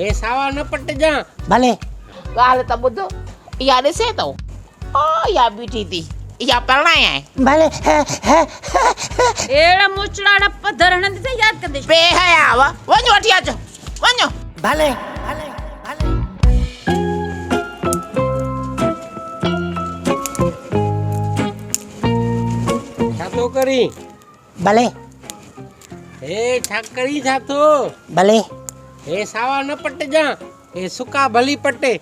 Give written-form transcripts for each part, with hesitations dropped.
हे सावा न पटजां। भले ॻाल्हि त ॿुध, इहा ॾिसे थो, इहा बीठी थी, इहा परणाई आहे। भले अहिड़ा मुचड़ा डप धरणनि ते यादि कंदे बेहया वा, वञो वठी अचो, वञो। भले भले भले छा तो करी? भले हे छा करी छा तो? भले हे सावा न पटजां, हे सुका भली पटे।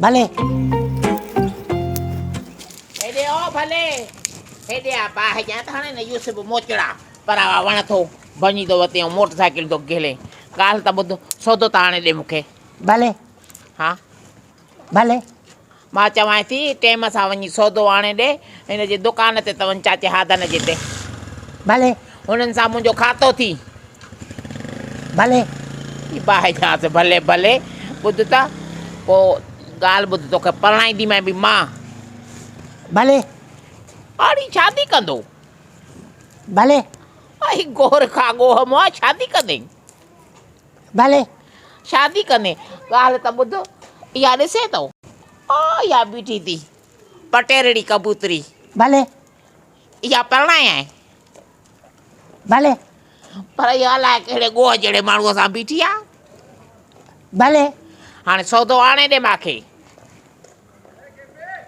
भले हेॾे ओ भले, हेॾे आ बाहि जा त हाणे न यूसुफ मोचड़ा परावा वण थो भञी थो वते ऐं मोटरसाइकिल थो ॻेले। ॻाल्हि त ॿुध, सौदो त हाणे ॾे मूंखे। भले हा, भले मां चवां थी टाइम सां वञी सौदो आणे ॾे, हिन जे दुकान ते त वञ चाचे हादन जे ते, भले हुननि सां मुंहिंजो खातो थी। भले बाहि जांसि भले भले, ॿुध त पोइ ॻाल्हि ॿुध, तोखे परणाईंदीमांइ बि मां। भले अड़ी शादी कंदो? भले अई गोर खा गोह मोह, शादी कंदे? भले शादी कंदे? ॻाल्हि त ॿुध, इहा ॾिसे थो, इहा बीठी थी, पटेरड़ी कबूतरी, भले इहा परणाई आहे। भले पर इहा अलाए कहिड़े गोह जहिड़े माण्हूअ सां बीठी आहे। भले हाणे सौदो आणे ॾे मूंखे,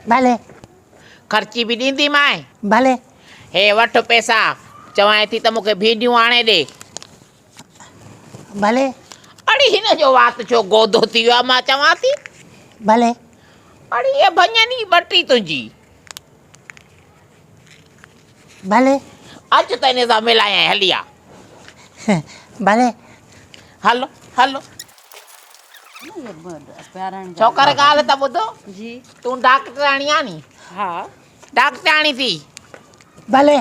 भले ख़र्ची बि ॾींदीमांइ। भले हे वठि पैसा, चवां थी त मूंखे भीडियूं आणे ॾे। भले अड़ी हिन जो वात छो गोदो थी वियो आहे, मां चवां थी। भले अड़ी इहा भञनी ॿटी तुंहिंजी, भले अचु त हिन सां मिलायां, हली आ। भले हलो हलो, प्यारण छोकर ॻाल्हि त ॿुधो, जी तूं डॉक्टराणी आहे नी? हा डॉक्टराणी थी, भले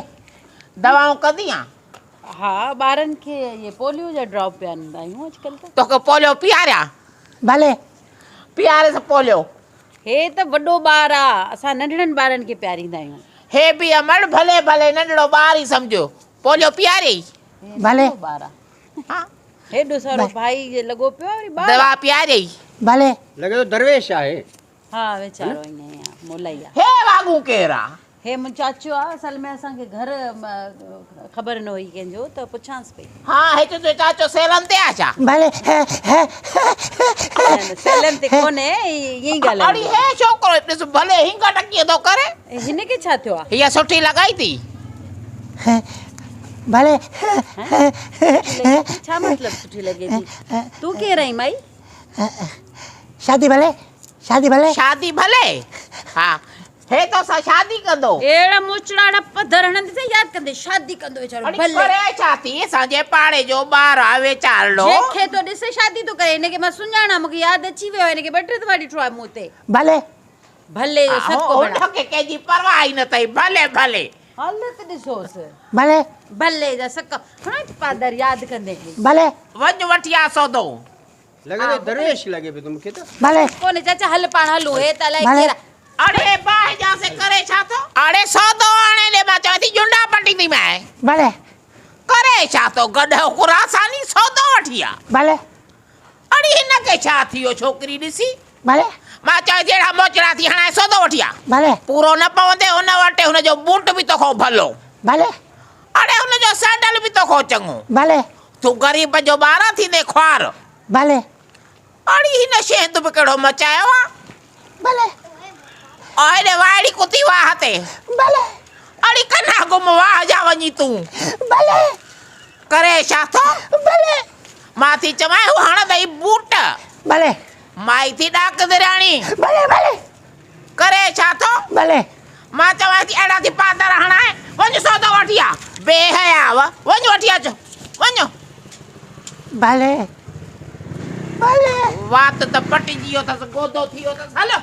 दवाऊं कंदी आहे? हा, ॿारनि खे ये पोलियो जा ड्रॉप पियारींदा आहियूं अॼुकल्ह त। तोखे पोलियो पीआरिया? भले पीआरेसि पोलियो। हे त वॾो ॿारु आहे, असां नंढड़नि ॿारनि खे पियारींदा आहियूं। हे बि अमड़, भले भले नंढड़ो ॿार ई सम्झो, पोलियो पीआरे? भले ॿारु आहे, हा, हेॾो सारो भाई जे लॻो पियो आहे, वरी ॿारु दवा पीआरे? भले लगे तो दरवेश आहे। हा वीचारो ईअं ई आहे, मोलाई आहे। हे वागू केरु आहे? हे मुंहिंजो चाचो आहे, असल में असांखे घर ख़बर न हुई कंहिंजो, त पुछांसि पई। हा, हिते तुंहिंजो चाचो सेलनि ते आहे छा? भले सेलनि ते कोन्हे, ईअं ई अड़ी ॻाल्हाए। हे छोकिरो ॾिस भले हिंग टकीअ थो करे। हिन खे छा थियो आहे? हीअ सुठी लॻाई थी। भले छा मतिलबु सुठी लॻे थी? तूं केरु आहीं माई? शादी भले शादी भले शादी भले? हा, हे तो सा शादी कंदो? अहिड़ा मुचड़ा डप धरणनि ते यादि कंदे शादी कंदो वीचारो। अड़ी भले करे छा थी? असांजे पाड़े जो ॿार आहे वेचारड़ो, जंहिंखे तो ॾिसे शादी तो करे। हिनखे मां सुञाणा, मूंखे यादि अची वियो आहे, हिनखे ॿ टे दफ़ा ॾिठो आहे मूं ते। भले भले जो सको बड़ा हुनखे कंहिंजी परवाह ई न अथई। भले भले हालत ॾिसोसि, भले भले जा सक हाणे पादर यादि कंदे भले वञ वठी आ सौदो। लगे तो दरवेश लगे पे तुमके तो। भले कोने चाचा हल पाण हलूं। हे त अलाए भले। केरा अरे बाहि जा से करे छा थो? अरे सौदो आणे ॾे, मां चवां थी जुंडा पटी थी मैं। भले करे छा थो? गॾो खुरासानी सौदो वठी आ। भले अड़ी हिनखे छा थियो छोकिरी ॾिसी? भले मां चवां थी अहिड़ा मोचड़ा थी हणाए सौदो वठी आ। भले पूरो न पवंदे हुन वटि हुनजो बूट बि तोखो भलो। भले अरे हुनजो सैंडल बि तोखो चङो। भले तूं ग़रीब जो ॿार थींदे ख्वार। भले अड़ी हिन शहद बि कहिड़ो मचायो आहे। भले ओए वाड़ी कुती वाह ते। भले अड़ी कन्ना गुम वाह जा वञी तूं। भले करे छा थो? भले मां थी चवां हण दई बूट। भले माई थी डाक दिराणी। भले भले करे छा थो? भले मां चवां थी अहिड़ा थी पादर हणाए, वञ सौदो वठी आ। बेहया वा, वञ वठी अचो, वञो। भले भले वात त पटिजी वियो अथसि, गोदो थी वियो अथसि। हलो